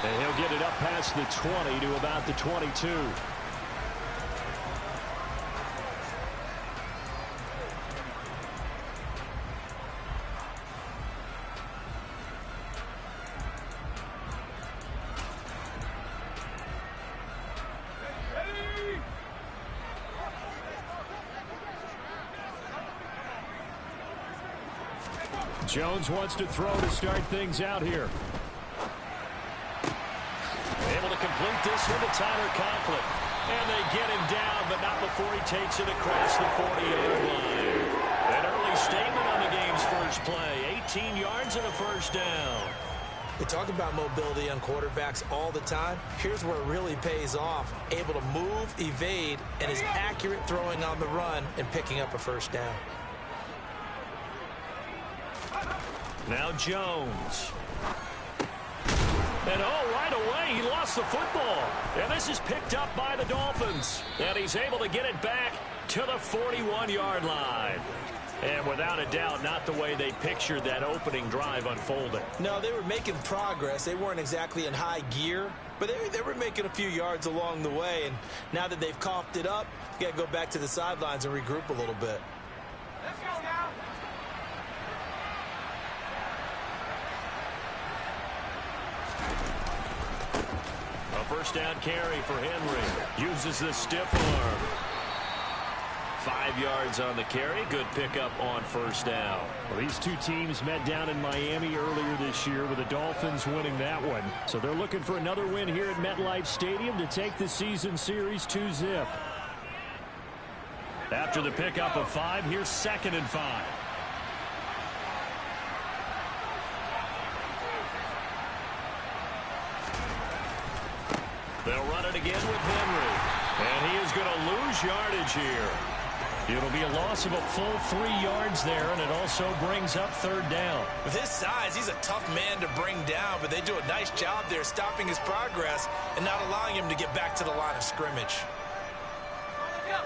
And he'll get it up past the 20 to about the 22. Jones wants to throw to start things out here. Able to complete this here to Tyler Conklin. And they get him down, but not before he takes it across the 40-yard line. An early statement on the game's first play. 18 yards and a first down. We talk about mobility on quarterbacks all the time. Here's where it really pays off. Able to move, evade, and is accurate throwing on the run and picking up a first down. Now Jones. And right away, he lost the football. And this is picked up by the Dolphins. And he's able to get it back to the 41-yard line. And without a doubt, not the way they pictured that opening drive unfolding. No, they were making progress. They weren't exactly in high gear, but they were making a few yards along the way. And now that they've coughed it up, you got to go back to the sidelines and regroup a little bit. Let's go now. First down carry for Henry. Uses the stiff arm. 5 yards on the carry. Good pickup on first down. Well, these two teams met down in Miami earlier this year with the Dolphins winning that one. So they're looking for another win here at MetLife Stadium to take the season series 2-zip. After the pickup of 5, here's 2nd and 5. They'll run it again with Henry. And he is going to lose yardage here. It'll be a loss of a full 3 yards there, and it also brings up 3rd down. With his size, he's a tough man to bring down, but they do a nice job there stopping his progress and not allowing him to get back to the line of scrimmage.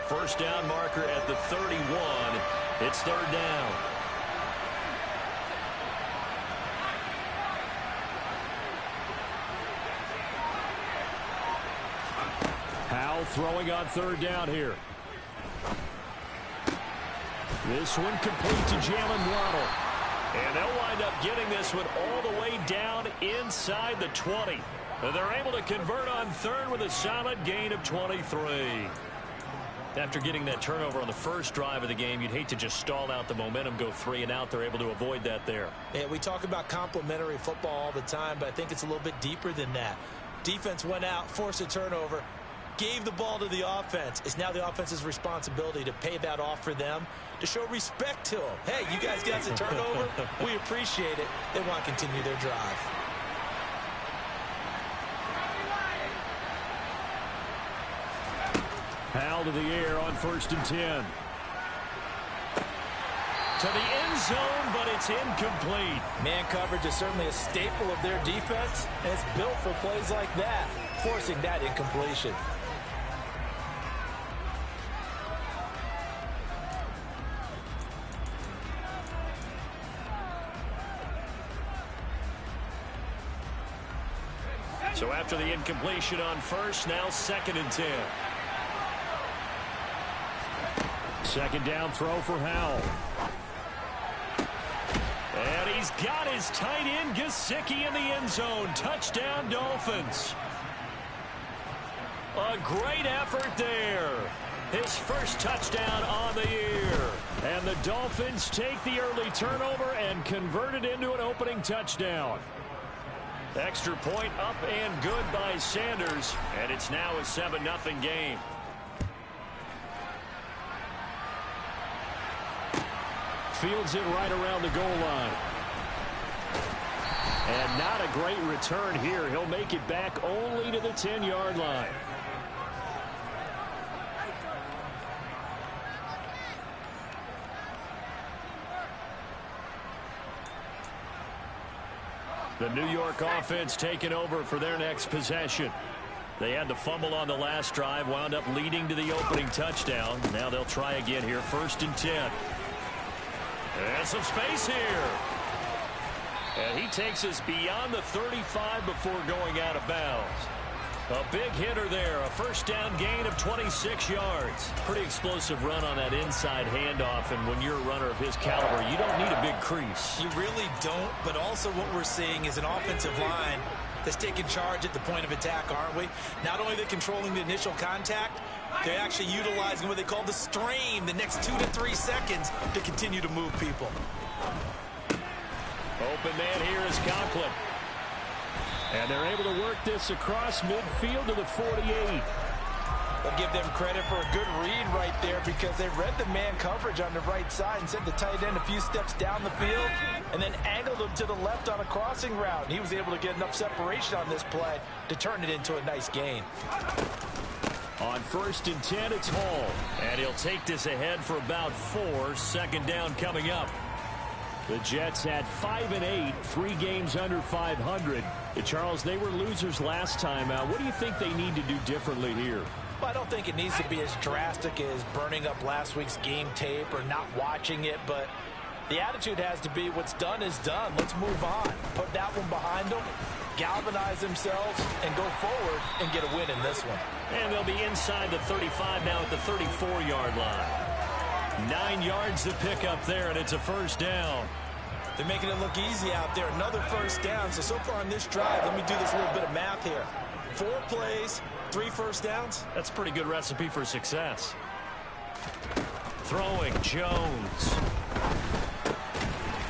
First down marker at the 31. It's 3rd down. Howell throwing on 3rd down here. This one complete to Jalen Waddle. And they'll wind up getting this one all the way down inside the 20. And they're able to convert on 3rd with a solid gain of 23. After getting that turnover on the first drive of the game, you'd hate to just stall out the momentum, go 3 and out. They're able to avoid that there. Yeah, we talk about complementary football all the time, but I think it's a little bit deeper than that. Defense went out, forced a turnover, gave the ball to the offense. It's now the offense's responsibility to pay that off for them, to show respect to them. Hey, you guys got the turnover. We appreciate it. They want to continue their drive. Howell to the air on 1st and 10. To the end zone, but it's incomplete. Man coverage is certainly a staple of their defense, and it's built for plays like that, forcing that incompletion. So after the incompletion on 1st, now 2nd and 10. 2nd down throw for Howell. And he's got his tight end Gesicki in the end zone. Touchdown Dolphins. A great effort there. His first touchdown on the year. And the Dolphins take the early turnover and convert it into an opening touchdown. Extra point up and good by Sanders. And it's now a 7-0 game. Fields it right around the goal line. And not a great return here. He'll make it back only to the 10-yard line. The New York offense taking over for their next possession. They had the fumble on the last drive, wound up leading to the opening touchdown. Now they'll try again here, 1st and 10. And some space here. And he takes us beyond the 35 before going out of bounds. A big hitter there, a first down gain of 26 yards. Pretty explosive run on that inside handoff, and when you're a runner of his caliber, you don't need a big crease. You really don't, but also what we're seeing is an offensive line that's taking charge at the point of attack, aren't we? Not only are they controlling the initial contact, they're actually utilizing what they call the strain the next 2 to 3 seconds to continue to move people. Open man here is Conklin. And they're able to work this across midfield to the 48. I'll give them credit for a good read right there because they read the man coverage on the right side and sent the tight end a few steps down the field and then angled him to the left on a crossing route. And he was able to get enough separation on this play to turn it into a nice gain. On 1st and 10, it's Hall. And he'll take this ahead for about 4. Second down coming up. The Jets had 5 and 8, 3 games under 500. Charles, they were losers last time out. What do you think they need to do differently here? Well, I don't think it needs to be as drastic as burning up last week's game tape or not watching it, but the attitude has to be what's done is done. Let's move on. Put that one behind them, galvanize themselves, and go forward and get a win in this one. And they'll be inside the 35 now at the 34-yard line. 9 yards to pick up there, and it's a first down. They're making it look easy out there. Another first down. So far on this drive, let me do this little bit of math here. 4 plays, 3 first downs. That's a pretty good recipe for success. Throwing Jones.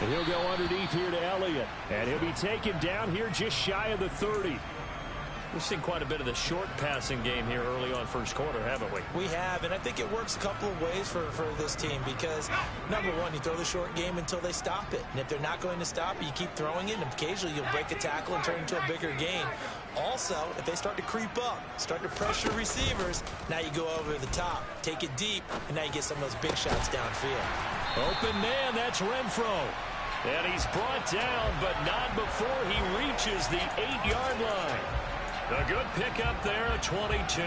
And he'll go underneath here to Elliott. And he'll be taken down here just shy of the 30. We've seen quite a bit of the short passing game here early on first quarter, haven't we? We have, and I think it works a couple of ways for this team because, number one, you throw the short game until they stop it. And if they're not going to stop it, you keep throwing it, and occasionally you'll break a tackle and turn it into a bigger gain. Also, if they start to creep up, start to pressure receivers, now you go over the top, take it deep, and now you get some of those big shots downfield. Open man, that's Renfro. And he's brought down, but not before he reaches the 8-yard line. A good pickup there at 22.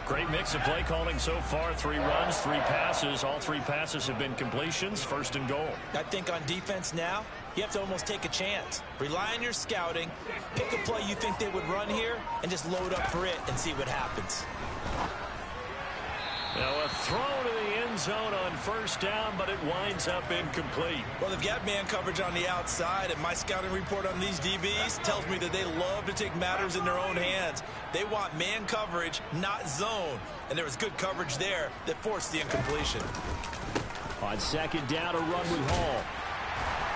Great mix of play calling so far. 3 runs, 3 passes. All 3 passes have been completions. First and goal. I think on defense now, you have to almost take a chance. Rely on your scouting. Pick a play you think they would run here and just load up for it and see what happens. Now a throw to the end zone on first down, but it winds up incomplete. Well, they've got man coverage on the outside, and my scouting report on these DBs tells me that they love to take matters in their own hands. They want man coverage, not zone. And there was good coverage there that forced the incompletion. On second down, a run with Hall.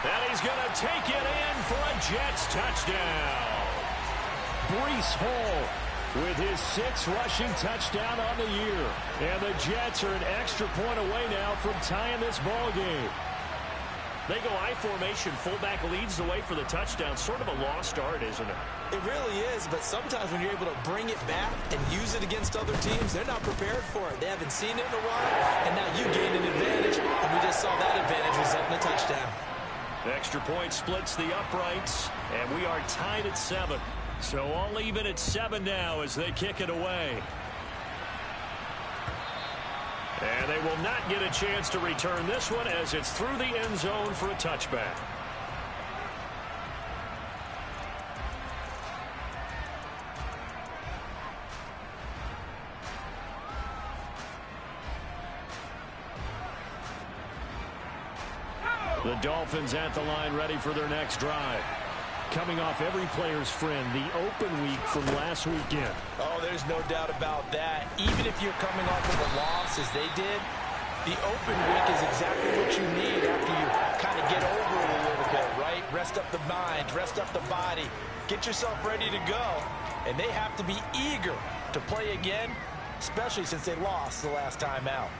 And he's going to take it in for a Jets touchdown. Breece Hall with his 6th rushing touchdown on the year. And the Jets are an extra point away now from tying this ball game. They go I formation. Fullback leads the way for the touchdown. Sort of a lost art, isn't it? It really is, but sometimes when you're able to bring it back and use it against other teams, they're not prepared for it. They haven't seen it in a while, and now you gain an advantage, and we just saw that advantage result in a touchdown. The extra point splits the uprights, and we are tied at 7. So all even at 7 now as they kick it away. And they will not get a chance to return this one as it's through the end zone for a touchback. The Dolphins at the line ready for their next drive. Coming off every player's friend, the open week from last weekend. Oh, there's no doubt about that. Even if you're coming off of a loss as they did, the open week is exactly what you need after you kind of get over it a little bit, right? Rest up the mind, rest up the body, get yourself ready to go. And they have to be eager to play again, especially since they lost the last time out.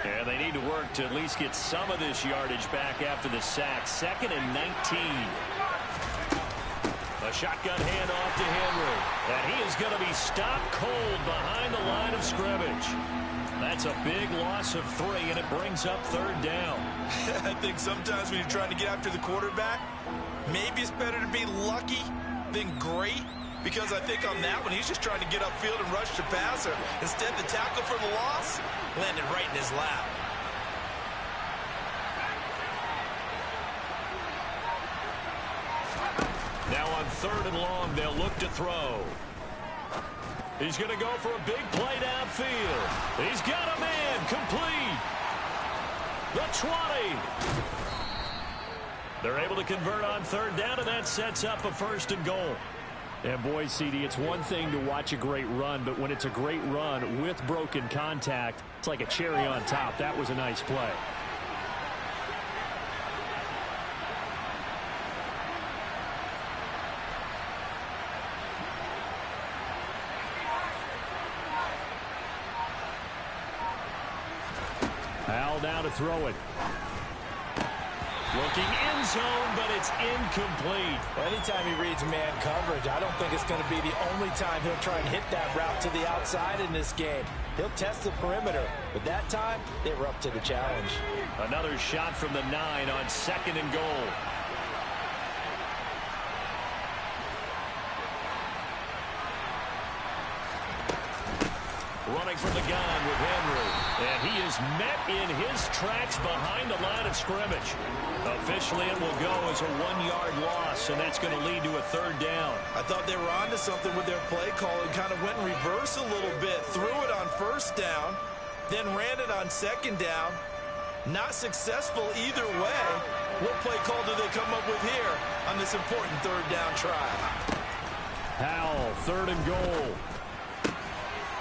And they need to work to at least get some of this yardage back after the sack. 2nd and 19. A shotgun handoff to Henry. And he is going to be stopped cold behind the line of scrimmage. That's a big loss of 3, and it brings up 3rd down. I think sometimes when you're trying to get after the quarterback, maybe it's better to be lucky than great. Because I think on that one, he's just trying to get upfield and rush the passer. Instead, the tackle for the loss landed right in his lap. Now on 3rd and long, they'll look to throw. He's going to go for a big play downfield. He's got a man complete. The 20. They're able to convert on 3rd down, and that sets up a 1st and goal. And boy, CD, it's one thing to watch a great run, but when it's a great run with broken contact, it's like a cherry on top. That was a nice play. Howell now to throw it. Looking end zone, but it's incomplete. Well, anytime he reads man coverage, I don't think it's going to be the only time he'll try and hit that route to the outside in this game. He'll test the perimeter, but that time, they were up to the challenge. Another shot from the 9 on 2nd and goal. Running from the gun with Henry. And he is met in his tracks behind the line of scrimmage. Officially, it will go as a 1-yard loss, and that's going to lead to a 3rd down. I thought they were onto something with their play call and kind of went in reverse a little bit. Threw it on 1st down, then ran it on 2nd down. Not successful either way. What play call do they come up with here on this important 3rd down try? Howell, 3rd and goal.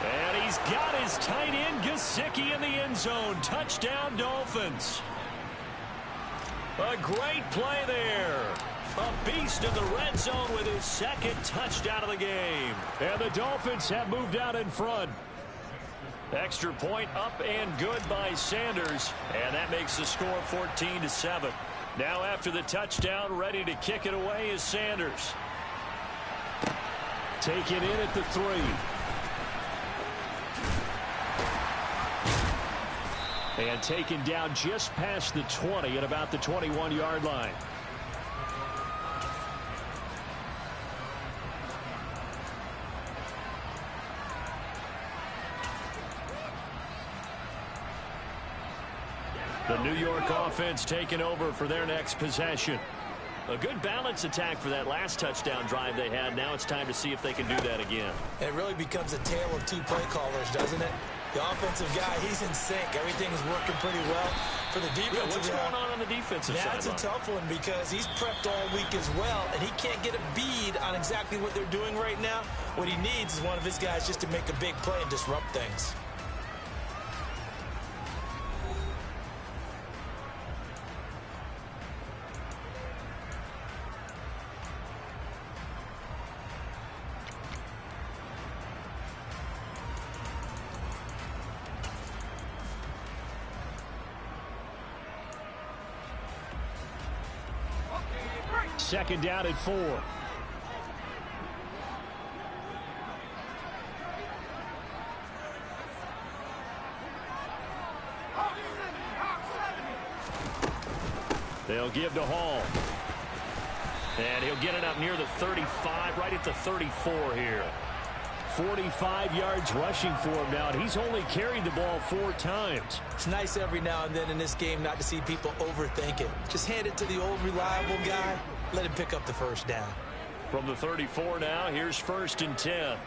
And he's got his tight end, Gesicki, in the end zone. Touchdown, Dolphins. A great play there. A beast in the red zone with his 2nd touchdown of the game. And the Dolphins have moved out in front. Extra point up and good by Sanders. And that makes the score 14-7. Now after the touchdown, ready to kick it away is Sanders. Take it in at the 3. And taken down just past the 20 at about the 21-yard line. The New York offense taking over for their next possession. A good balance attack for that last touchdown drive they had. Now it's time to see if they can do that again. It really becomes a tale of 2 play callers, doesn't it? The offensive guy, he's in sync. Everything is working pretty well. For the defensive what's going on the defensive side? That's a tough one because he's prepped all week as well, and he can't get a bead on exactly what they're doing right now. What he needs is one of his guys just to make a big play and disrupt things. Second down at 4. They'll give to Hall. And he'll get it up near the 35, right at the 34 here. 45 yards rushing for him now, and he's only carried the ball 4 times. It's nice every now and then in this game not to see people overthink it. Just hand it to the old reliable guy. Let him pick up the 1st down. From the 34 now, here's 1st and 10.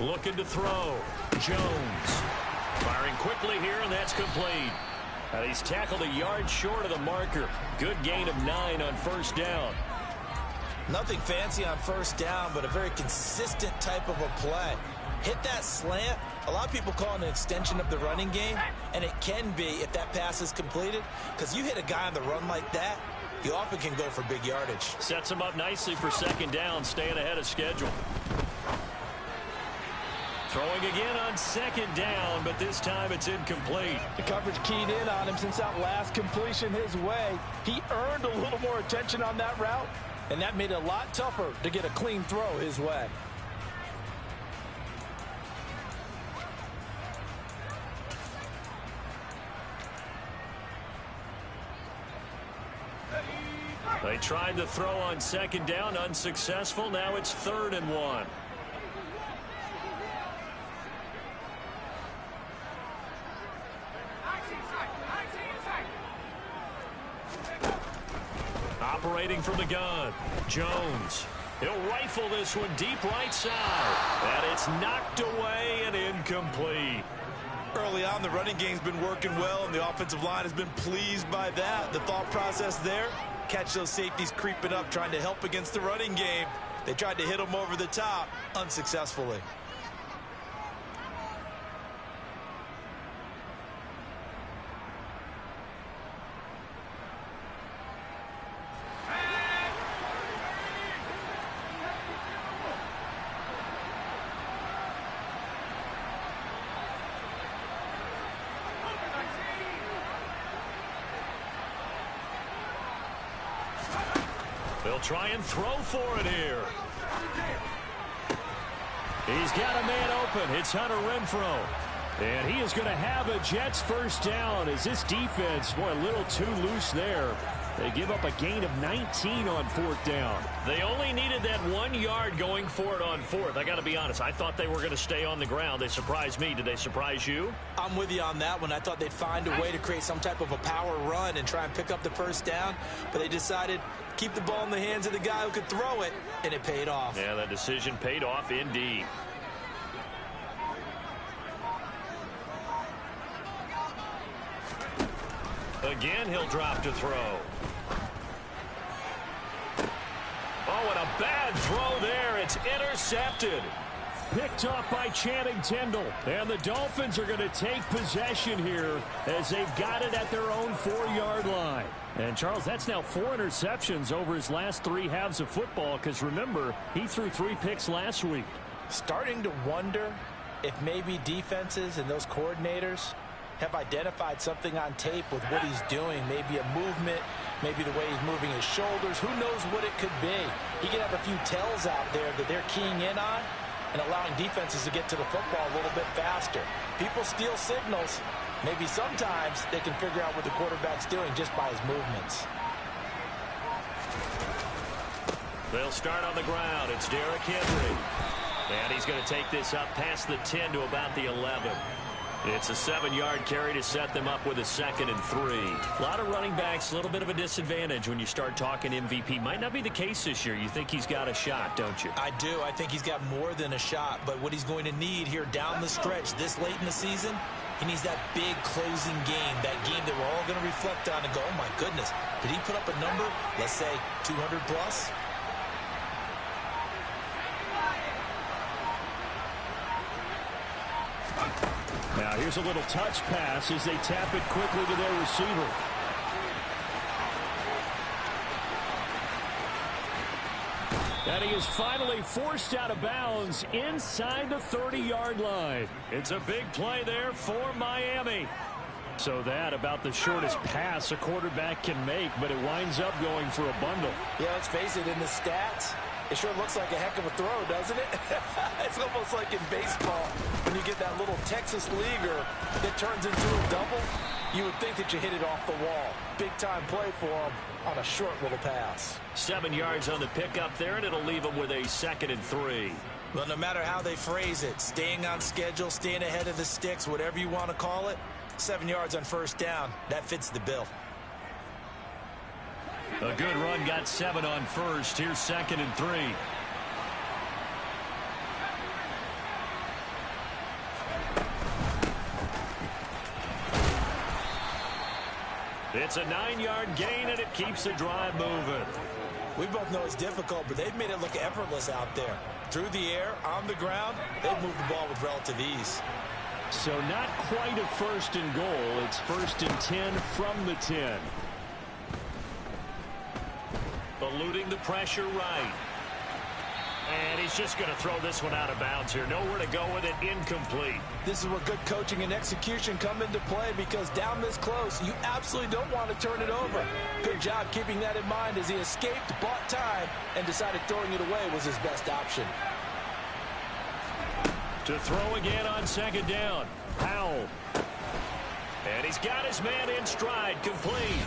Looking to throw. Jones. Firing quickly here, and that's complete. And he's tackled a yard short of the marker. Good gain of 9 on 1st down. Nothing fancy on 1st down, but a very consistent type of a play. Hit that slant. A lot of people call it an extension of the running game, and it can be if that pass is completed, because you hit a guy on the run like that, you often can go for big yardage. Sets him up nicely for 2nd down, staying ahead of schedule. Throwing again on 2nd down, but this time it's incomplete. The coverage keyed in on him since that last completion his way. He earned a little more attention on that route, and that made it a lot tougher to get a clean throw his way. They tried to throw on 2nd down, unsuccessful. Now it's 3rd and 1. Operating from the gun, Jones. He'll rifle this one deep right side. And it's knocked away and incomplete. Early on, the running game's been working well, and the offensive line has been pleased by that. The thought process there, catch those safeties creeping up, trying to help against the running game. They tried to hit them over the top, unsuccessfully. They'll try and throw for it here. He's got a man open. It's Hunter Renfrow. And he is going to have a Jets first down as this defense, boy, a little too loose there. They give up a gain of 19 on fourth down. They only needed that 1 yard going for it on fourth. I got to be honest, I thought they were going to stay on the ground. They surprised me. Did they surprise you? I'm with you on that one. I thought they'd find a way to create some type of a power run and try and pick up the first down, but they decided keep the ball in the hands of the guy who could throw it, and it paid off. Yeah, that decision paid off indeed. Again, he'll drop to throw. Oh, and a bad throw there. It's intercepted. Picked off by Channing Tindall. And the Dolphins are going to take possession here as they've got it at their own 4-yard line. And, Charles, that's now 4 interceptions over his last 3 halves of football because, remember, he threw 3 picks last week. Starting to wonder if maybe defenses and those coordinators have identified something on tape with what he's doing. Maybe a movement, maybe the way he's moving his shoulders. Who knows what it could be? He could have a few tells out there that they're keying in on and allowing defenses to get to the football a little bit faster. People steal signals. Maybe sometimes they can figure out what the quarterback's doing just by his movements. They'll start on the ground. It's Derrick Henry. And he's going to take this up past the 10 to about the 11. It's a 7-yard carry to set them up with a 2nd and 3. A lot of running backs, a little bit of a disadvantage when you start talking MVP. Might not be the case this year. You think he's got a shot, don't you? I do. I think he's got more than a shot. But what he's going to need here down the stretch this late in the season, he needs that big closing game, that game that we're all going to reflect on and go, oh, my goodness, did he put up a number, let's say 200 plus? Now here's a little touch pass as they tap it quickly to their receiver. And he is finally forced out of bounds inside the 30-yard line. It's a big play there for Miami. So that about the shortest pass a quarterback can make, but it winds up going for a bundle. Yeah, let's face it, in the stats, it sure looks like a heck of a throw, doesn't it? It's almost like in baseball when you get that little Texas leaguer that turns into a double. You would think that you hit it off the wall. Big-time play for him on a short little pass. 7 yards on the pickup there, and it'll leave them with a 2nd and 3. Well, no matter how they phrase it, staying on schedule, staying ahead of the sticks, whatever you want to call it, 7 yards on first down, that fits the bill. A good run, got 7 on first. Here's 2nd and 3. It's a 9-yard gain, and it keeps the drive moving. We both know it's difficult, but they've made it look effortless out there. Through the air, on the ground, they've moved the ball with relative ease. So not quite a 1st and goal. It's 1st and 10 from the 10. Eluding the pressure right. And he's just going to throw this one out of bounds here. Nowhere to go with it. Incomplete. This is where good coaching and execution come into play, because down this close, you absolutely don't want to turn it over. Good job keeping that in mind as he escaped, bought time, and decided throwing it away was his best option. To throw again on 2nd down. Howell. And he's got his man in stride. Complete.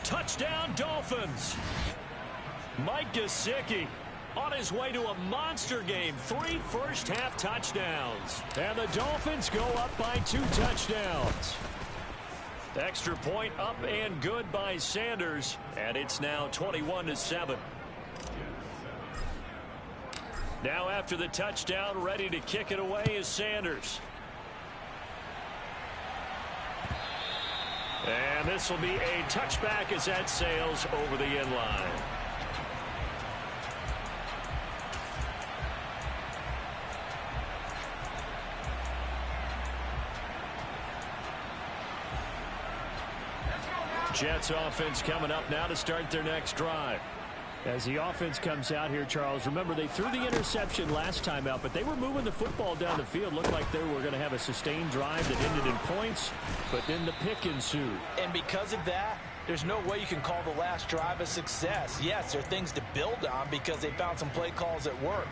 Touchdown, Dolphins. Mike Gesicki on his way to a monster game. 3 first-half touchdowns. And the Dolphins go up by 2 touchdowns. Extra point up and good by Sanders, and it's now 21-7. Now after the touchdown, ready to kick it away is Sanders. And this will be a touchback as that sails over the end line. Jets offense coming up now to start their next drive. As the offense comes out here, Charles, remember they threw the interception last time out, but they were moving the football down the field. Looked like they were going to have a sustained drive that ended in points, but then the pick ensued. And because of that, there's no way you can call the last drive a success. Yes, there are things to build on because they found some play calls that work.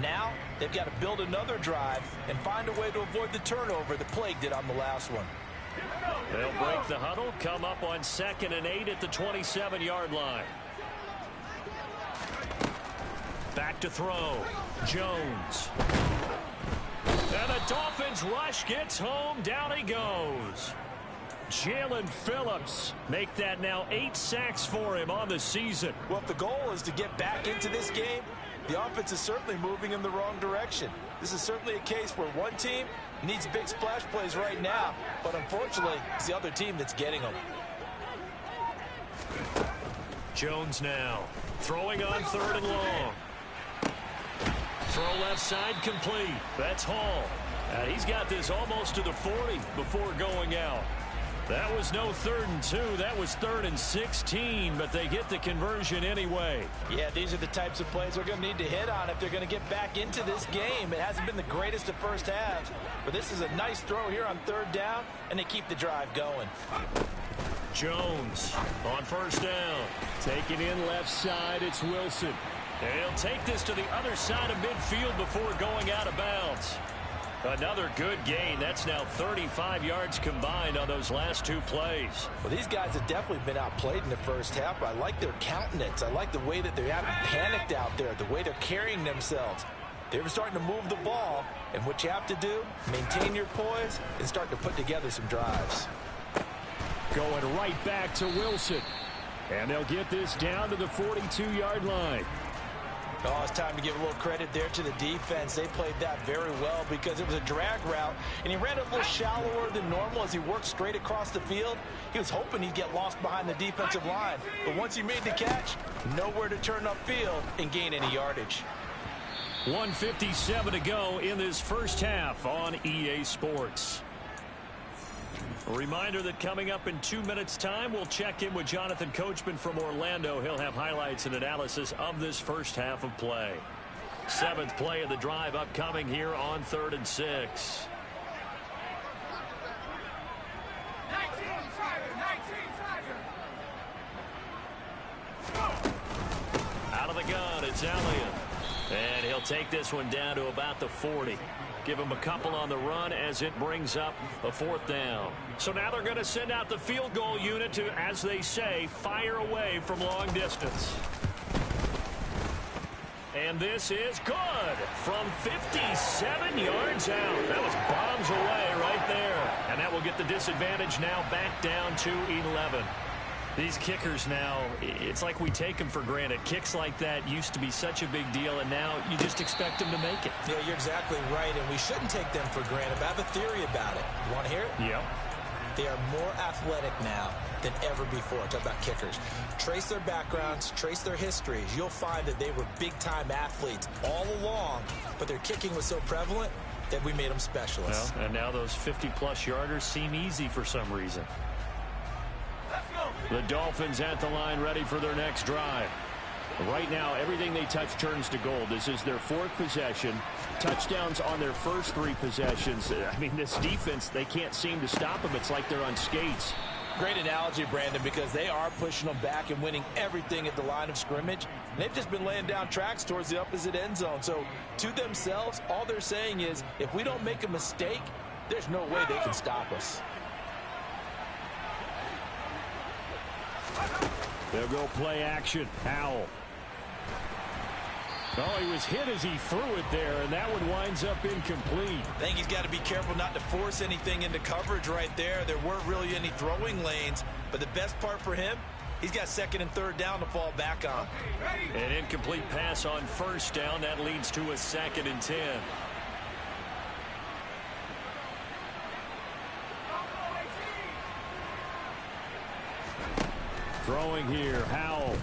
Now, they've got to build another drive and find a way to avoid the turnover that Plague did on the last one. They'll break the huddle, come up on 2nd and 8 at the 27-yard line. Back to throw. Jones. And the Dolphins rush gets home. Down he goes. Jalen Phillips make that now 8 sacks for him on the season. Well, if the goal is to get back into this game, the offense is certainly moving in the wrong direction. This is certainly a case where one team needs big splash plays right now, but unfortunately, it's the other team that's getting them. Jones now throwing on 3rd and long. Throw left side complete. That's Hall. He's got this almost to the 40 before going out. That was no 3rd and 2. That was 3rd and 16, but they get the conversion anyway. Yeah, these are the types of plays they're going to need to hit on if they're going to get back into this game. It hasn't been the greatest of first halves, but this is a nice throw here on 3rd down, and they keep the drive going. Jones on 1st down. Taking in left side, it's Wilson. He'll take this to the other side of midfield before going out of bounds. Another good gain. That's now 35 yards combined on those last 2 plays. Well, these guys have definitely been outplayed in the first half. I like their countenance. I like the way that they haven't panicked out there, the way they're carrying themselves. They're starting to move the ball, and what you have to do, maintain your poise and start to put together some drives. Going right back to Wilson. And they'll get this down to the 42-yard line. Oh, it's time to give a little credit there to the defense. They played that very well because it was a drag route, and he ran a little shallower than normal as he worked straight across the field. He was hoping he'd get lost behind the defensive line, but once he made the catch, nowhere to turn upfield and gain any yardage. 1:57 to go in this first half on EA Sports. A reminder that coming up in 2 minutes' time, we'll check in with Jonathan Coachman from Orlando. He'll have highlights and analysis of this first half of play. 7th play of the drive upcoming here on 3rd and 6. Out of the gun, it's Elliott. And he'll take this one down to about the 40. Give him a couple on the run as it brings up a 4th down. So now they're going to send out the field goal unit to, as they say, fire away from long distance. And this is good from 57 yards out. That was bombs away right there. And that will get the disadvantage now back down to 11. These kickers now, it's like we take them for granted. Kicks like that used to be such a big deal, and now you just expect them to make it. Yeah, you're exactly right, and we shouldn't take them for granted. But I have a theory about it. You want to hear it? Yep. They are more athletic now than ever before. Talk about kickers. Trace their backgrounds, trace their histories. You'll find that they were big-time athletes all along, but their kicking was so prevalent that we made them specialists. Well, and now those 50-plus yarders seem easy for some reason. The Dolphins at the line ready for their next drive. Right now, everything they touch turns to gold. This is their 4th possession. Touchdowns on their first 3 possessions. I mean, this defense, they can't seem to stop them. It's like they're on skates. Great analogy, Brandon, because they are pushing them back and winning everything at the line of scrimmage. And they've just been laying down tracks towards the opposite end zone. So, to themselves, all they're saying is, if we don't make a mistake, there's no way they can stop us. They'll go play action. Howell. Oh, he was hit as he threw it there, and that one winds up incomplete. I think he's got to be careful not to force anything into coverage right there. There weren't really any throwing lanes, but the best part for him, he's got second and third down to fall back on. An incomplete pass on first down. That leads to a 2nd and 10. Throwing here, Howell.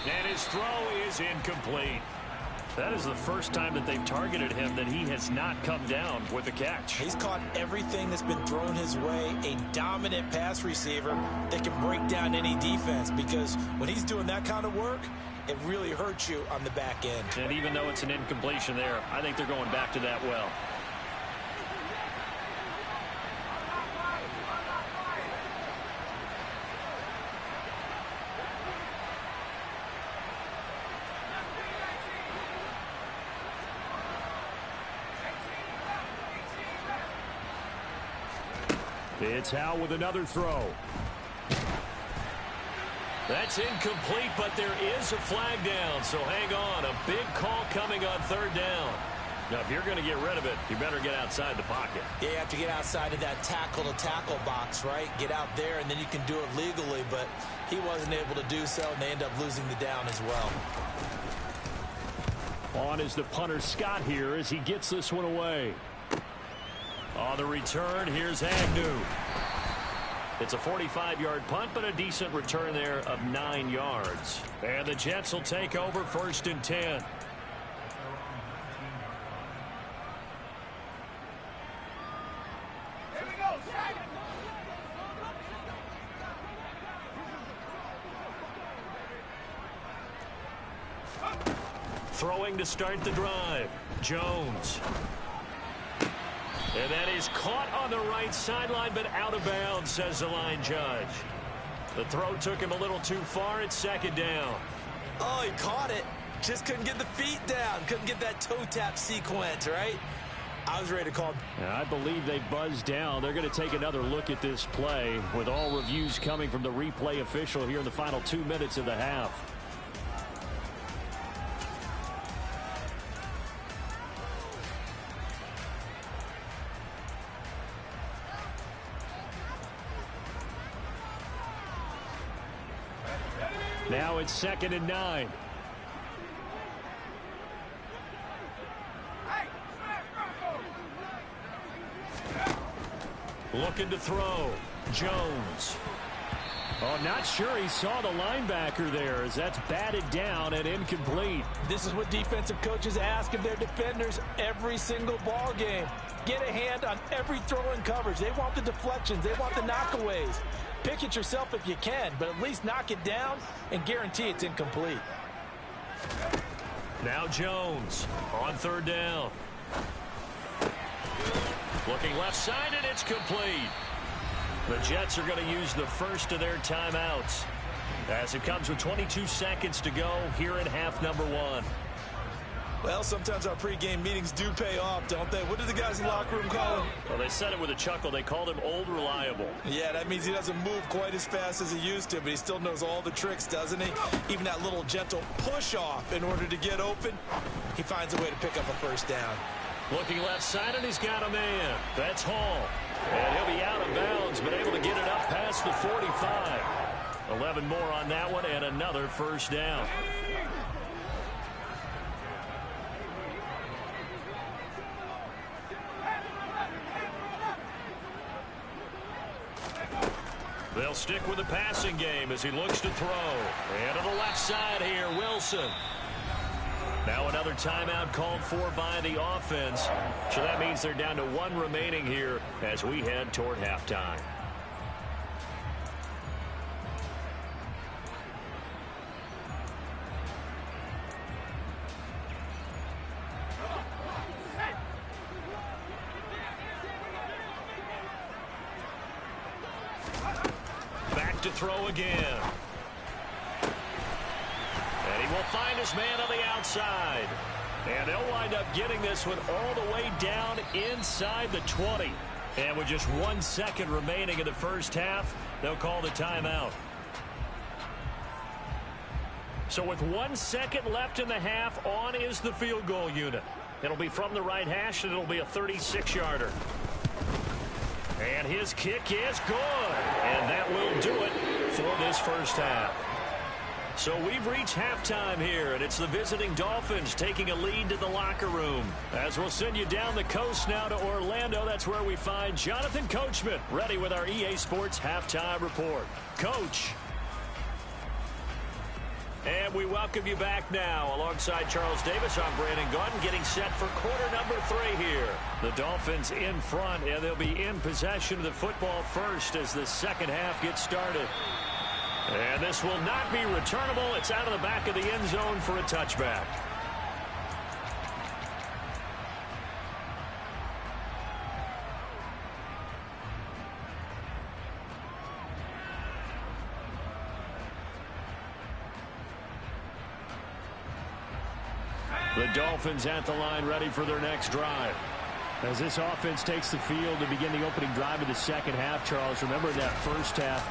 And his throw is incomplete. That is the first time that they've targeted him that he has not come down with a catch. He's caught everything that's been thrown his way. A dominant pass receiver that can break down any defense, because when he's doing that kind of work, it really hurts you on the back end. And even though it's an incompletion there, I think they're going back to that well. It's Howell with another throw. That's incomplete, but there is a flag down, so hang on. A big call coming on third down. Now, if you're going to get rid of it, you better get outside the pocket. Yeah, you have to get outside of that tackle-to-tackle box, right? Get out there, and then you can do it legally, but he wasn't able to do so, and they end up losing the down as well. On is the punter, Scott, here as he gets this one away. On the return, here's Agnew. It's a 45-yard punt, but a decent return there of 9 yards. And the Jets will take over 1st and 10. Throwing to start the drive, Jones. And that is caught on the right sideline, but out of bounds, says the line judge. The throw took him a little too far. It's 2nd down. Oh, he caught it. Just couldn't get the feet down. Couldn't get that toe tap sequence, right? I was ready to call. I believe they buzzed down. They're going to take another look at this play, with all reviews coming from the replay official here in the final 2 minutes of the half. Now it's 2nd and 9. Looking to throw. Jones. Oh, not sure he saw the linebacker there, as that's batted down and incomplete. This is what defensive coaches ask of their defenders every single ball game. Get a hand on every throw in coverage. They want the deflections. They want the knockaways. Pick it yourself if you can, but at least knock it down and guarantee it's incomplete. Now Jones on 3rd down. Looking left side, and it's complete. The Jets are going to use the first of their timeouts, as it comes with 22 seconds to go here in half number 1. Well, sometimes our pregame meetings do pay off, don't they? What did the guys in the locker room call him? Well, they said it with a chuckle. They called him Old Reliable. Yeah, that means he doesn't move quite as fast as he used to, but he still knows all the tricks, doesn't he? Even that little gentle push-off in order to get open, he finds a way to pick up a first down. Looking left side, and he's got a man. That's Hall. And he'll be out of bounds, but able to get it up past the 45. 11 more on that one, and another first down. They'll stick with the passing game as he looks to throw. And to the left side here, Wilson. Now another timeout called for by the offense. So that means they're down to 1 remaining here as we head toward halftime. Back to throw again. And he will find his man on the outside. And they'll wind up getting this one all the way down inside the 20. And with just 1 second remaining in the first half, they'll call the timeout. So with 1 second left in the half, on is the field goal unit. It'll be from the right hash, and it'll be a 36-yarder. And his kick is good. And that will do it for this first half. So we've reached halftime here, and it's the visiting Dolphins taking a lead to the locker room. As we'll send you down the coast now to Orlando, that's where we find Jonathan Coachman, ready with our EA Sports halftime report. Coach. And we welcome you back now. Alongside Charles Davis, I'm Brandon Gaudin, getting set for quarter number 3 here. The Dolphins in front, and they'll be in possession of the football first as the second half gets started. And this will not be returnable. It's out of the back of the end zone for a touchback. The Dolphins at the line, ready for their next drive. As this offense takes the field to begin the opening drive of the second half, Charles, remember that first half,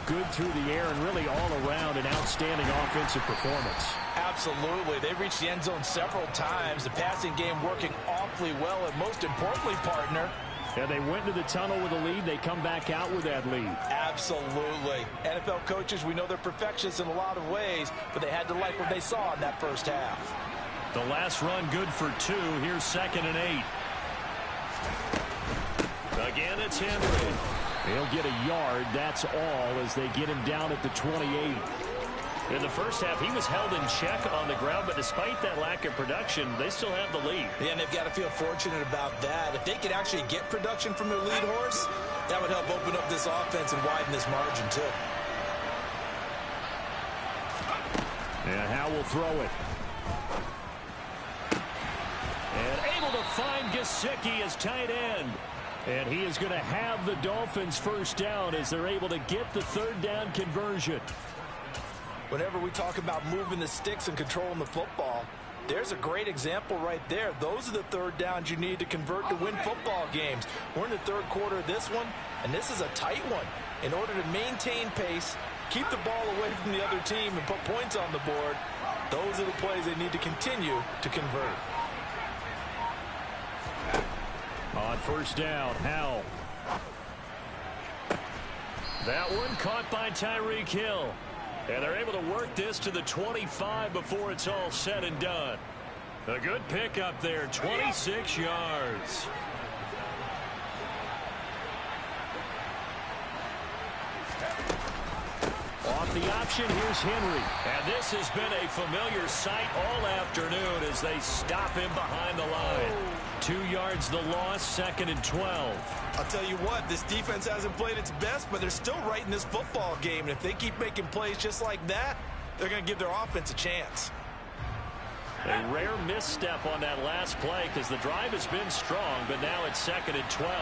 good through the air and really all around an outstanding offensive performance. Absolutely. They reached the end zone several times. The passing game working awfully well, and most importantly, partner, yeah, they went to the tunnel with a lead. They come back out with that lead. Absolutely. NFL coaches, we know they're perfectionists in a lot of ways, but they had to like what they saw in that first half. The last run good for 2. Here's 2nd and 8. Again, it's Henry. He'll get a yard, that's all, as they get him down at the 28. In the first half, he was held in check on the ground, but despite that lack of production, they still have the lead. Yeah, and they've got to feel fortunate about that. If they could actually get production from their lead horse, that would help open up this offense and widen this margin, too. And Howell will throw it. And able to find Gesicki as tight end. And he is going to have the Dolphins first down as they're able to get the third down conversion. Whenever we talk about moving the sticks and controlling the football, there's a great example right there. Those are the third downs you need to convert to win football games. We're in the third quarter of this one, and this is a tight one. In order to maintain pace, keep the ball away from the other team, and put points on the board, those are the plays they need to continue to convert. On first down, Howell. That one caught by Tyreek Hill. And they're able to work this to the 25 before it's all said and done. A good pickup there, 26 yards. Off the option, here's Henry. And this has been a familiar sight all afternoon as they stop him behind the line. 2 yards the loss, 2nd and 12. I'll tell you what, this defense hasn't played its best, but they're still right in this football game. And if they keep making plays just like that, they're going to give their offense a chance. A rare misstep on that last play because the drive has been strong, but now it's 2nd and 12.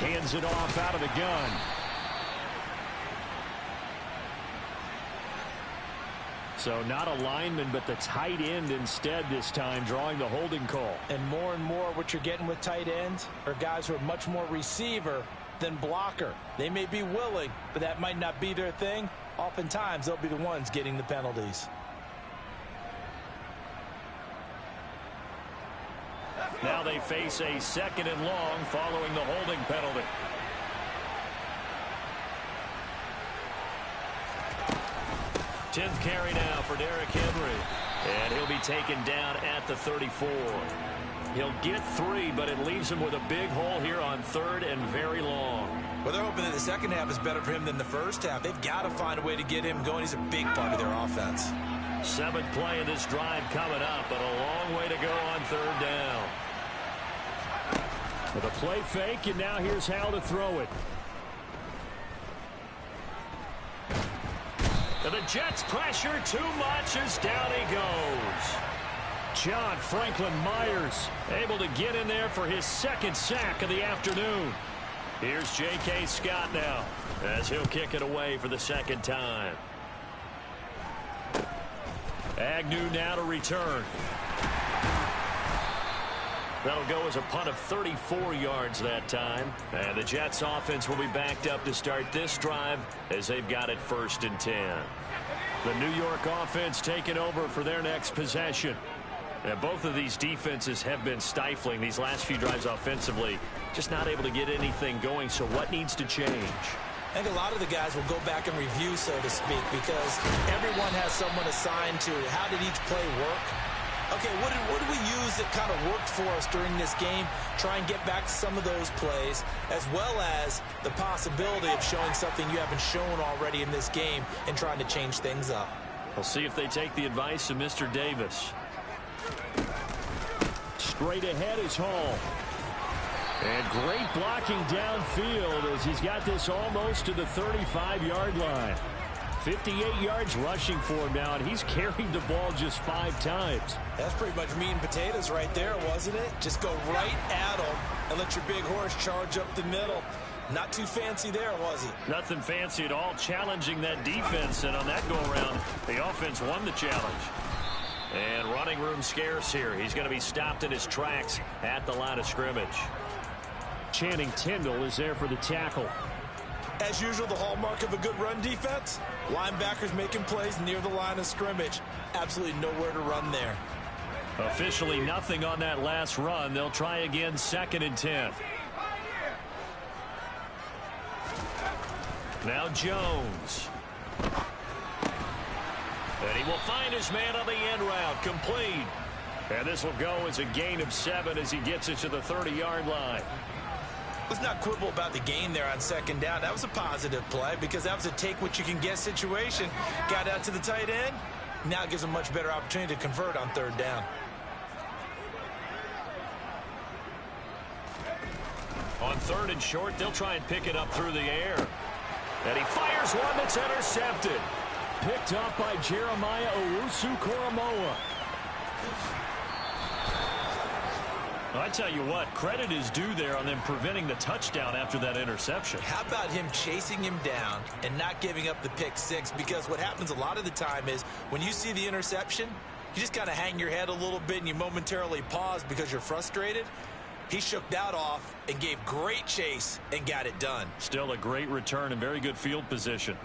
Hands it off out of the gun. So not a lineman, but the tight end instead this time, drawing the holding call. And more what you're getting with tight ends are guys who are much more receiver than blocker. They may be willing, but that might not be their thing. Oftentimes, they'll be the ones getting the penalties. Now they face a 2nd and long following the holding penalty. Tenth carry now for Derrick Henry. And he'll be taken down at the 34. He'll get 3, but it leaves him with a big hole here on 3rd and very long. Well, they're hoping that the second half is better for him than the first half. They've got to find a way to get him going. He's a big part of their offense. 7th play of this drive coming up, but a long way to go on 3rd down. With a play fake, and now here's Howell to throw it. And the Jets pressure too much as down he goes. John Franklin Myers able to get in there for his 2nd sack of the afternoon. Here's J.K. Scott now as he'll kick it away for the 2nd time. Agnew now to return. That'll go as a punt of 34 yards that time. And the Jets offense will be backed up to start this drive as they've got it 1st and 10. The New York offense taking over for their next possession. And both of these defenses have been stifling these last few drives offensively. Just not able to get anything going. So what needs to change? I think a lot of the guys will go back and review, so to speak, because everyone has someone assigned to how did each play work. Okay, what did we use that kind of worked for us during this game? Try and get back to some of those plays, as well as the possibility of showing something you haven't shown already in this game and trying to change things up. We'll see if they take the advice of Mr. Davis. Straight ahead is Hall. And great blocking downfield as he's got this almost to the 35-yard line. 58 yards rushing for him now, and he's carried the ball just 5 times. That's pretty much meat and potatoes right there, wasn't it? Just go right at him and let your big horse charge up the middle. Not too fancy there, was he? Nothing fancy at all, challenging that defense, and on that go-around, the offense won the challenge. And running room scarce here. He's going to be stopped in his tracks at the line of scrimmage. Channing Tindall is there for the tackle. As usual, the hallmark of a good run defense, linebackers making plays near the line of scrimmage. Absolutely nowhere to run there. Officially nothing on that last run. They'll try again 2nd and 10. Now Jones. And he will find his man on the end route. Complete. And this will go as a gain of 7 as he gets it to the 30-yard line. Let's not quibble about the gain there on 2nd down. That was a positive play because that was a take-what-you-can-get situation. Got out to the tight end. Now it gives a much better opportunity to convert on 3rd down. On 3rd and short, they'll try and pick it up through the air. And he fires one that's intercepted. Picked up by Jeremiah Owusu-Koramoah. I tell you what, credit is due there on them preventing the touchdown after that interception. How about him chasing him down and not giving up the pick 6? Because what happens a lot of the time is when you see the interception, you just kind of hang your head a little bit and you momentarily pause because you're frustrated. He shook that off and gave great chase and got it done. Still a great return and very good field position.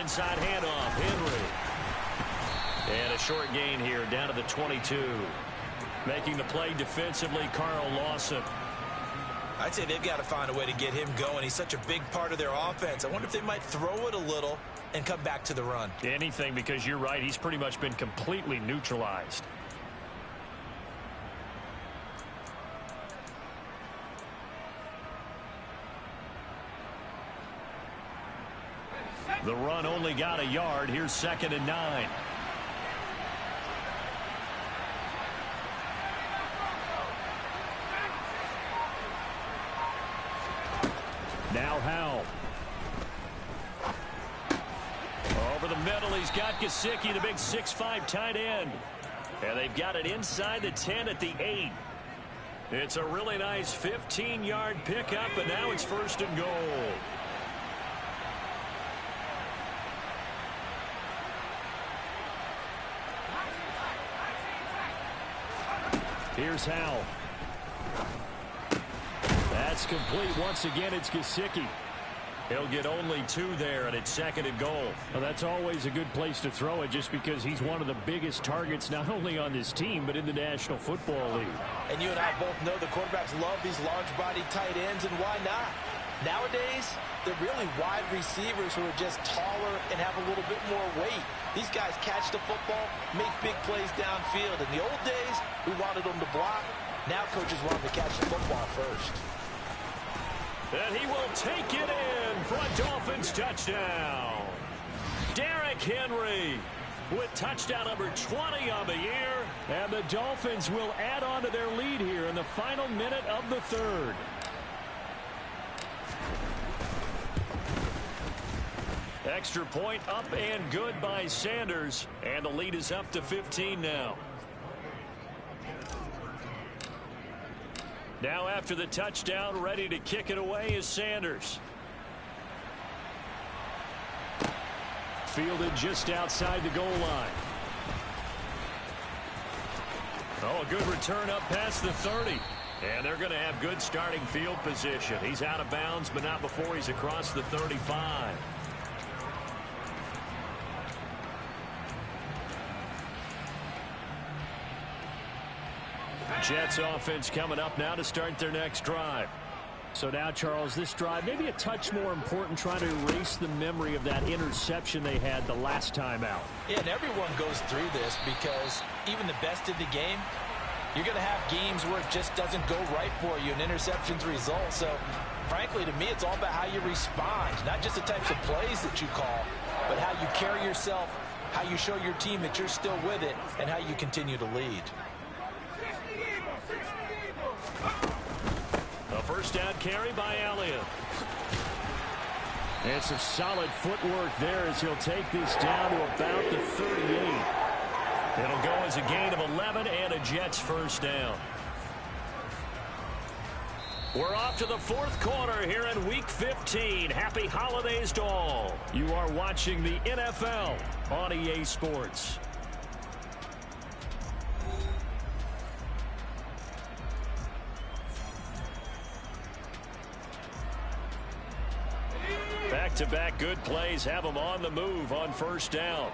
Inside handoff, Henry. And a short gain here down to the 22. Making the play defensively, Carl Lawson. I'd say they've got to find a way to get him going. He's such a big part of their offense. I wonder if they might throw it a little and come back to the run. Anything, because you're right, he's pretty much been completely neutralized. The run only got a yard. Here's 2nd and 9. Now Howell. Over the middle, he's got Gesicki, the big 6'5" tight end. And they've got it inside the 10 at the 8. It's a really nice 15-yard pickup, and now it's 1st and goal. Here's Howell. That's complete. Once again, it's Gesicki. He'll get only 2 there, and it's 2nd and goal. Well, that's always a good place to throw it just because he's one of the biggest targets not only on this team but in the National Football League. And you and I both know the quarterbacks love these large-body tight ends, and why not? Nowadays, they're really wide receivers who are just taller and have a little bit more weight. These guys catch the football, make big plays downfield. In the old days, we wanted them to block. Now coaches want them to catch the football first. And he will take it in for a Dolphins touchdown. Derrick Henry with touchdown number 20 on the year. And the Dolphins will add on to their lead here in the final minute of the 3rd. Extra point up and good by Sanders. And the lead is up to 15 now. Now after the touchdown, ready to kick it away is Sanders. Fielded just outside the goal line. Oh, a good return up past the 30. And they're going to have good starting field position. He's out of bounds, but not before he's across the 35. Jets offense coming up now to start their next drive. So now, Charles, this drive maybe a touch more important, trying to erase the memory of that interception they had the last time out. Yeah, and everyone goes through this because even the best in the game, you're going to have games where it just doesn't go right for you, and interceptions result. So, frankly, to me, it's all about how you respond, not just the types of plays that you call, but how you carry yourself, how you show your team that you're still with it, and how you continue to lead. A first down carry by Elliott. And some solid footwork there as he'll take this down to about the 38. It'll go as a gain of 11 and a Jets first down. We're off to the fourth quarter here in Week 15. Happy holidays to all. You are watching the NFL on EA Sports. Back-to-back good plays have them on the move on first down.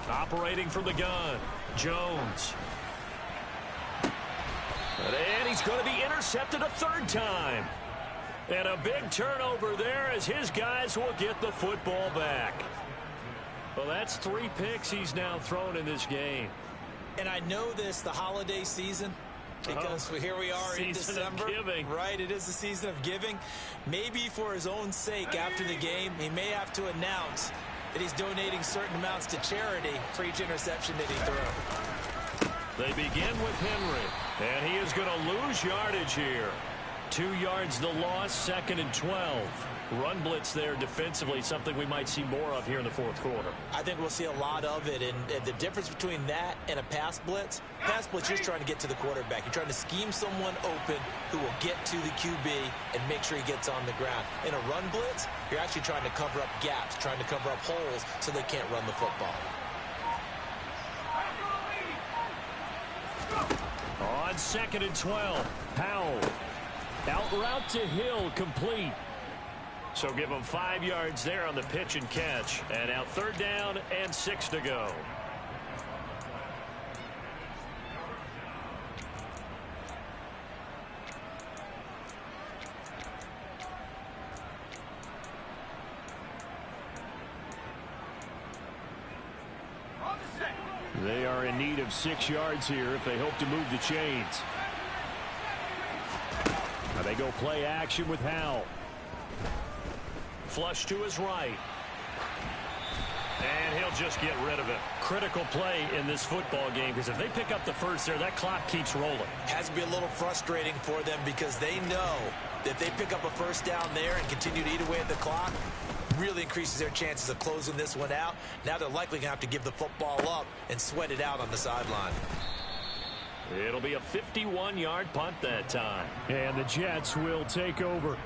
Operating from the gun, Jones. And he's going to be intercepted a third time. And a big turnover there as his guys will get the football back. Well, that's 3 picks he's now thrown in this game. And I know this, the holiday season, because here we are in December. Right, it is the season of giving. Maybe for his own sake after the game, he may have to announce that he's donating certain amounts to charity for each interception that he threw. They begin with Henry, and he is going to lose yardage here. 2 yards the loss, 2nd and 12. Run blitz there defensively, something we might see more of here in the fourth quarter. I think we'll see a lot of it, and the difference between that and a pass blitz, you're just trying to get to the quarterback. You're trying to scheme someone open who will get to the QB and make sure he gets on the ground. In a run blitz, you're actually trying to cover up gaps, trying to cover up holes so they can't run the football. On 2nd and 12, Howell. Out route to Hill, complete. So give them 5 yards there on the pitch and catch. And now 3rd down and 6 to go. They are in need of 6 yards here if they hope to move the chains. Now they go play action with Howell. Flush to his right. And he'll just get rid of it. Critical play in this football game, because if they pick up the first there, that clock keeps rolling. Has to be a little frustrating for them because they know that if they pick up a first down there and continue to eat away at the clock, really increases their chances of closing this one out. Now they're likely going to have to give the football up and sweat it out on the sideline. It'll be a 51-yard punt that time. And the Jets will take over.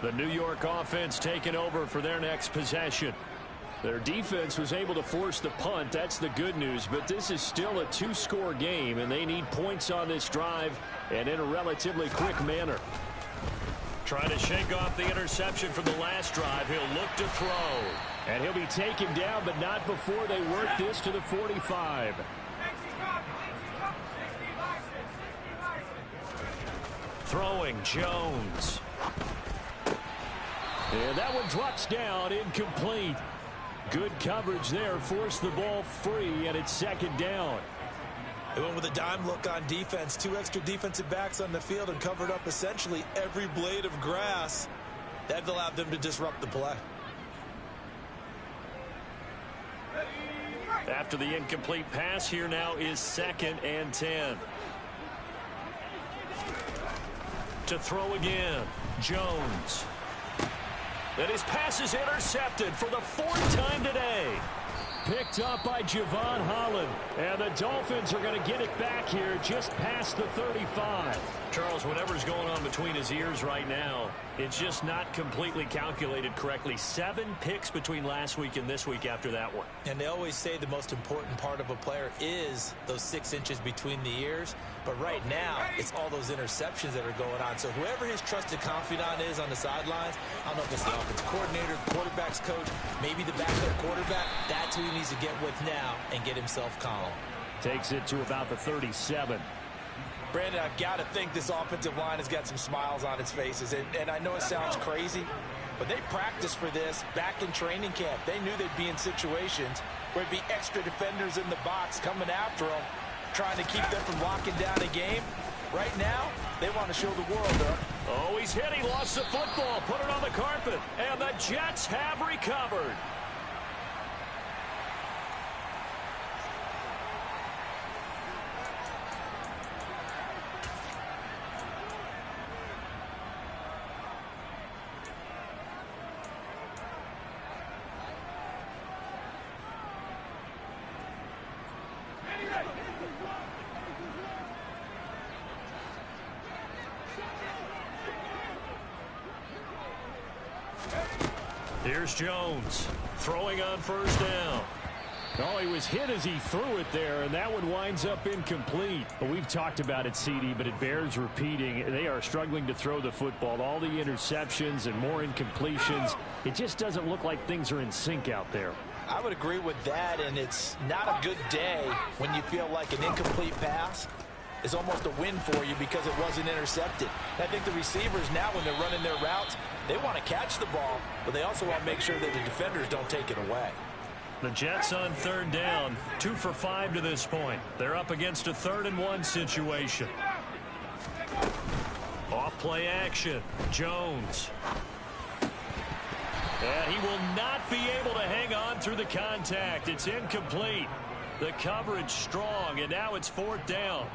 The New York offense taking over for their next possession. Their defense was able to force the punt. That's the good news. But this is still a 2-score game, and they need points on this drive and in a relatively quick manner. Trying to shake off the interception from the last drive. He'll look to throw. And he'll be taken down, but not before they work this to the 45. Throwing Jones. And that one drops down, incomplete. Good coverage there, forced the ball free, and it's 2nd down. They went with a dime look on defense. 2 extra defensive backs on the field and covered up essentially every blade of grass. That allowed them to disrupt the play. After the incomplete pass, here now is 2nd and 10. To throw again, Jones. And his pass is intercepted for the 4th time today. Picked up by Javon Holland. And the Dolphins are going to get it back here just past the 35. Charles, whatever's going on between his ears right now, it's just not completely calculated correctly. 7 picks between last week and this week after that one. And they always say the most important part of a player is those 6 inches between the ears. But right now, it's all those interceptions that are going on. So whoever his trusted confidant is on the sidelines, I don't know if it's the offensive coordinator, the quarterback's coach, maybe the backup quarterback, that's who he needs to get with now and get himself calm. Takes it to about the 37. Brandon, I've got to think this offensive line has got some smiles on its faces. And I know it sounds crazy, but they practiced for this back in training camp. They knew they'd be in situations where it'd be extra defenders in the box coming after them, trying to keep them from locking down a game. Right now, they want to show the world up. Oh, he's hit. He lost the football. Put it on the carpet. And the Jets have recovered. Here's Jones throwing on 1st down. Oh, he was hit as he threw it there, and that one winds up incomplete. But we've talked about it, CD, but it bears repeating. They are struggling to throw the football. All the interceptions and more incompletions. It just doesn't look like things are in sync out there. I would agree with that, and it's not a good day when you feel like an incomplete pass is almost a win for you because it wasn't intercepted. And I think the receivers now, when they're running their routes, they want to catch the ball, but they also want to make sure that the defenders don't take it away. The Jets on 3rd down, 2 for 5 to this point. They're up against a 3rd and 1 situation. Off play action, Jones. And he will not be able to hang on through the contact. It's incomplete. The coverage strong, and now it's 4th down.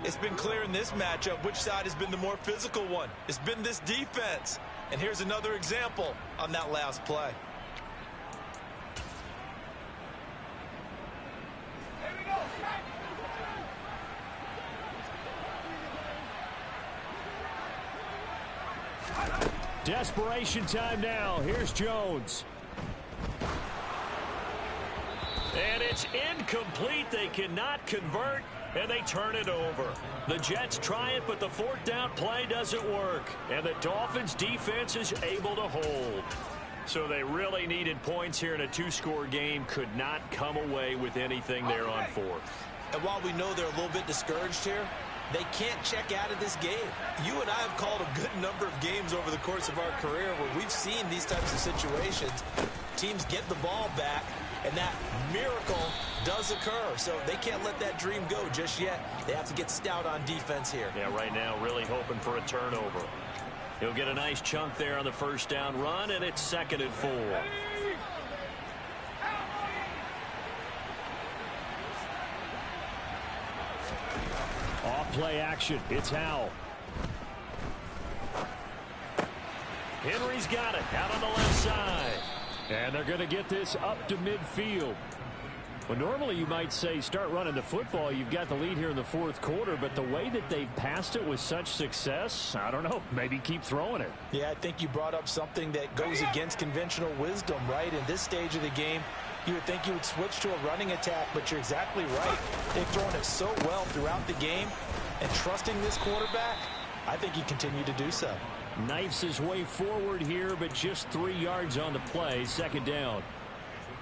It's been clear in this matchup which side has been the more physical one. It's been this defense. And here's another example on that last play. Desperation time now. Here's Jones. And it's incomplete. They cannot convert, and they turn it over. The Jets try it, but the 4th down play doesn't work. And the Dolphins defense is able to hold. So they really needed points here in a 2-score game. Could not come away with anything there on 4th. And while we know they're a little bit discouraged here, they can't check out of this game. You and I have called a good number of games over the course of our career where we've seen these types of situations. Teams get the ball back, and that miracle does occur. So they can't let that dream go just yet. They have to get stout on defense here. Yeah, right now really hoping for a turnover. He'll get a nice chunk there on the 1st down run, and it's 2nd and 4. Off play action. It's Howell. Henry's got it out on the left side. And they're going to get this up to midfield. Well, normally you might say start running the football. You've got the lead here in the 4th quarter, but the way that they've passed it with such success, I don't know, maybe keep throwing it. Yeah, I think you brought up something that goes against conventional wisdom, right? In this stage of the game, you would think you would switch to a running attack, but you're exactly right. They've thrown it so well throughout the game, and trusting this quarterback, I think he continued to do so. Knifes his way forward here, but just 3 yards on the play. 2nd down.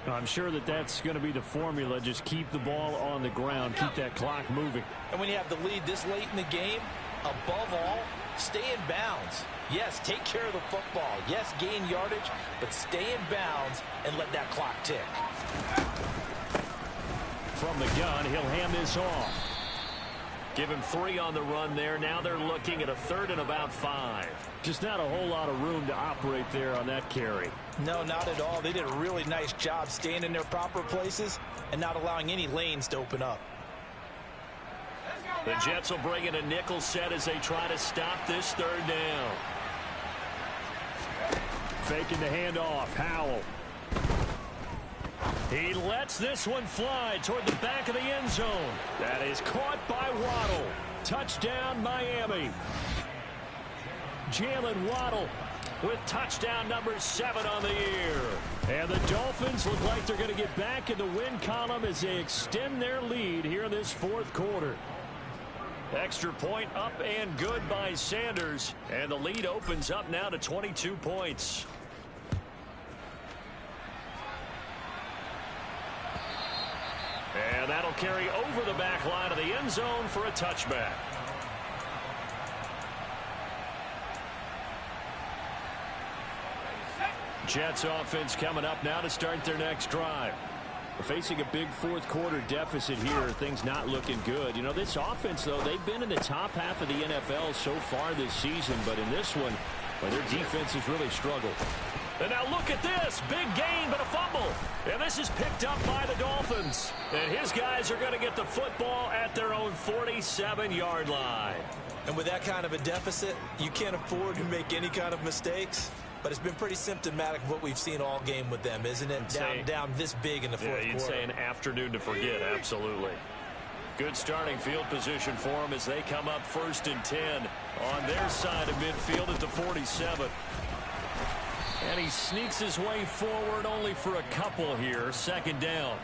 I'm sure that that's going to be the formula. Just keep the ball on the ground. Keep that clock moving. And when you have the lead this late in the game, above all, stay in bounds. Yes, take care of the football. Yes, gain yardage, but stay in bounds and let that clock tick. From the gun, he'll hand this off. Give him 3 on the run there. Now they're looking at a 3rd and about 5. Just not a whole lot of room to operate there on that carry. No, not at all. They did a really nice job staying in their proper places and not allowing any lanes to open up. The Jets will bring in a nickel set as they try to stop this third down. Faking the handoff. Howell. He lets this one fly toward the back of the end zone. That is caught by Waddle. Touchdown, Miami. Jalen Waddle with touchdown number 7 on the year. And the Dolphins look like they're going to get back in the win column as they extend their lead here in this fourth quarter. Extra point up and good by Sanders. And the lead opens up now to 22 points. And that'll carry over the back line of the end zone for a touchback. Jets offense coming up now to start their next drive. We're facing a big fourth quarter deficit here. Things not looking good. You know, this offense, though, they've been in the top half of the NFL so far this season. But in this one, well, their defense has really struggled. And now look at this. Big gain, but a fumble. And this is picked up by the Dolphins. And his guys are going to get the football at their own 47-yard line. And with that kind of a deficit, you can't afford to make any kind of mistakes. But it's been pretty symptomatic of what we've seen all game with them, isn't it? Down this big in the fourth quarter. You'd say an afternoon to forget, absolutely. Good starting field position for them as they come up 1st and 10 on their side of midfield at the 47. And he sneaks his way forward only for a couple here. 2nd down.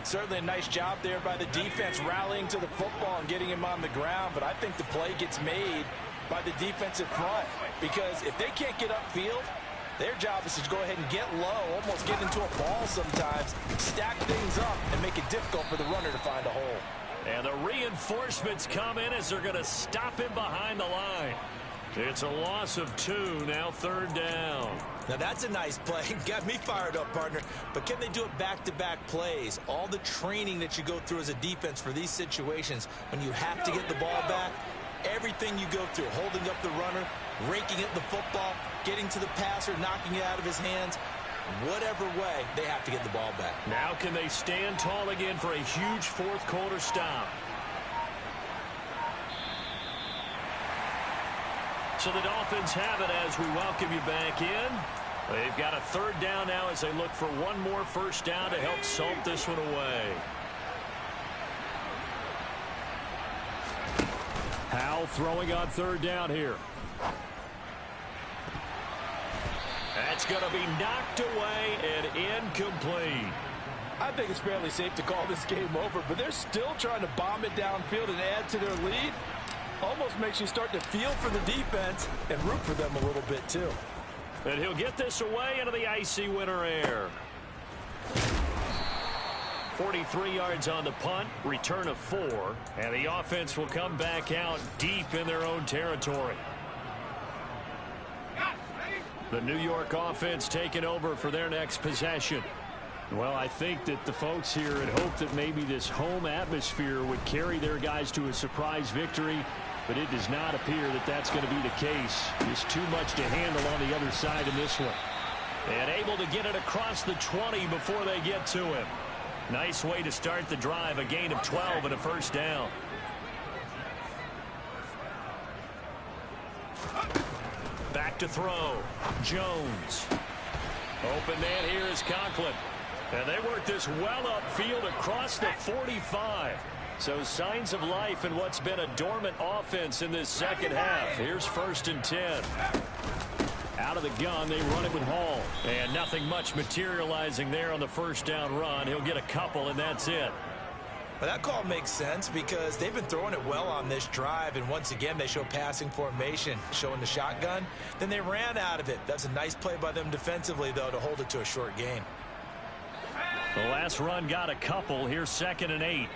Certainly a nice job there by the defense rallying to the football and getting him on the ground. But I think the play gets made by the defensive front, because if they can't get upfield, their job is to go ahead and get low, almost get into a ball sometimes, stack things up, and make it difficult for the runner to find a hole. And the reinforcements come in as they're going to stop him behind the line. It's a loss of 2, now 3rd down. Now that's a nice play. Got me fired up, partner. But can they do it back-to-back plays? All the training that you go through as a defense for these situations, when you have to get the ball back, everything you go through, holding up the runner, raking at the football, getting to the passer, knocking it out of his hands, whatever way, they have to get the ball back. Now can they stand tall again for a huge fourth quarter stop? So the Dolphins have it as we welcome you back in. They've got a 3rd down now as they look for one more 1st down to help salt this one away. Howell throwing on 3rd down here. That's going to be knocked away and incomplete. I think it's fairly safe to call this game over, but they're still trying to bomb it downfield and add to their lead. Almost makes you start to feel for the defense and root for them a little bit, too. And he'll get this away into the icy winter air. 43 yards on the punt, return of 4, and the offense will come back out deep in their own territory. The New York offense taking over for their next possession. Well, I think that the folks here had hoped that maybe this home atmosphere would carry their guys to a surprise victory, but it does not appear that that's going to be the case. Just too much to handle on the other side in this one. And able to get it across the 20 before they get to him. Nice way to start the drive, a gain of 12 and a 1st down. Back to throw. Jones. Open man here is Conklin. And they work this well upfield across the 45. So signs of life in what's been a dormant offense in this second half. Here's 1st and 10. Out of the gun, they run it with Hall. And nothing much materializing there on the 1st down run. He'll get a couple, and that's it. Well, that call makes sense because they've been throwing it well on this drive, and once again, they show passing formation, showing the shotgun. Then they ran out of it. That's a nice play by them defensively, though, to hold it to a short gain. The last run got a couple. Here's 2nd and 8.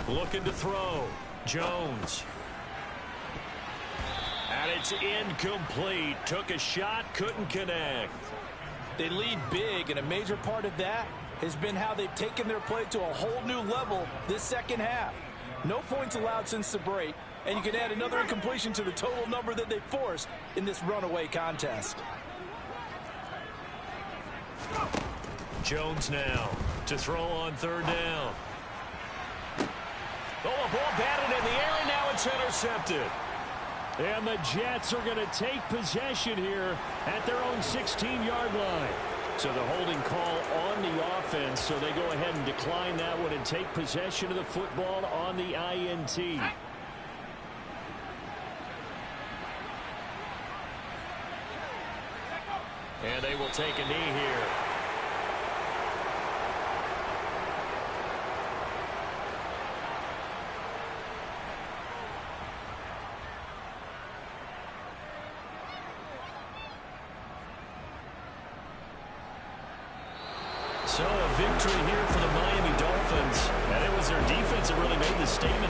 Looking to throw. Jones. And it's incomplete. Took a shot, couldn't connect. They lead big, and a major part of that has been how they've taken their play to a whole new level this second half. No points allowed since the break, and you can add another incompletion to the total number that they forced in this runaway contest. Jones now to throw on third down. Oh, a ball batted in the air, and now it's intercepted. And the Jets are going to take possession here at their own 16-yard line. So the holding call on the offense, so they go ahead and decline that one and take possession of the football on the INT. And they will take a knee here. So a victory here for the Miami Dolphins. And it was their defense that really made the statement.